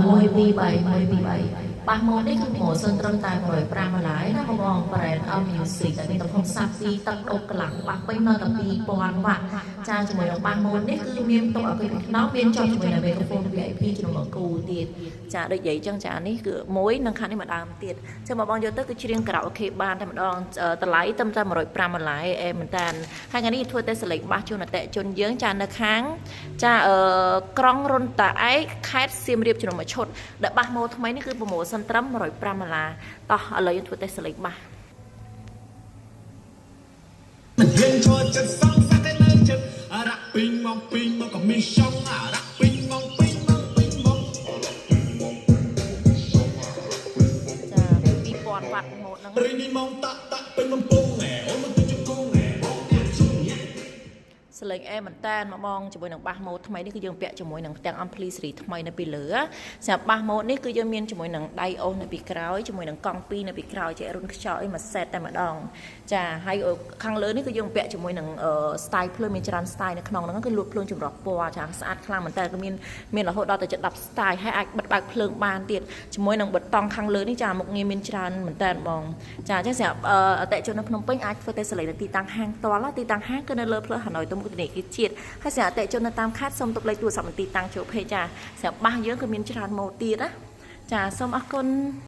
មួយពី3ប៉ះម៉ូនេះគឺម៉ូសិនត្រឹមតែ105ម្លាយណាបងប្រែនអម music តែមានទំហំសាប់ពីទឹកដុកកន្លងប៉ះពេញនៅតែ2000វ៉ាត់ចាជាមួយនឹងប៉ះម៉ូនេះគឺមានតុអាគុយពីខ្នងមានចុះជាមួយនឹង microphone VIP ជំនួសគូទៀតចាដូចនិយាយចឹងចានេះគឺមួយនឹងខាងនេះម្ដងទៀតចឹងបងយកទៅគឺច្រៀងការ៉ាអូខេបានតែម្ដងតម្លៃត្រឹមតែ105ម្លាយអែមែនតានហើយថ្ងៃនេះធ្វើតែសលេងបាសជូនអតិជនយើងចានៅខាងចាក្រុងរុនតាឯកខេត្តសៀមរាបជំនុំឈុតដែលបាសម៉ូថ្មីនេះគឺប្រម៉ូសិនត្រឹម105ដុល្លារតោះឥឡូវយើងធ្វើតេស្តសលេងបាសយើងចូលចិត្តសងសាក់តែនៅចិត្តអារ៉ាក់ពីងមកក៏មានចង់អារ៉ាក់ពីងមកចា2000វ៉ាត់ម៉ូតហ្នឹងរីនេះមកតាក់ពេញបំពង់ណែអូនមកទៅជង្គង់ណែបងសលេងអែមែនតានមកបងជាមួយនឹងបាសម៉ូតថ្មីនេះគឺយើងពាក់ជាមួយនឹងទាំង ampli សេរីថ្មីនៅពីលើសម្រាប់បាសម៉ូតនេះគឺយើងមានជាមួយនឹងដៃអូសនៅពីក្រោយជាមួយនឹងកង់2នៅពីក្រោយចេះរុនខ្យល់អីមួយសេតតែម្ដងចាហើយខាងលើនេះគឺយើងពាក់ជាមួយនឹង style ភ្លើងមានច្រើន style នៅក្នុងហ្នឹងគឺលួតភ្លើងចម្រុះពណ៌ចាស្អាតខ្លាំងមែនតើគឺមានរហូតដល់ទៅជិត10 style ហើយអាចបិទបើកភ្លើងបានទៀតជាមួយនឹងប៊ូតុងខាងលើនេះចាមុខងារមានច្រើនមែនតើបងចាអញ្ចឹងសម្រាប់អតិជននៅភ្នំពេញអាចធ្វើតេស្តសលេងនៅទីតាំងហាងផ្ទាល់ទីតាំងហាងគឺនៅលើផ្លូវហាណូយទៅមុខធនាគារជាតិហើយសម្រាប់អតិជននៅតាមខេត្តសូមទុកលេខទូរស័ព្ទមន្ទីរតាំងចូលភេទចាសម្រាប់បាសយើងគឺមានច្រើនម៉ូតទៀតណាចាសូមអរគុណ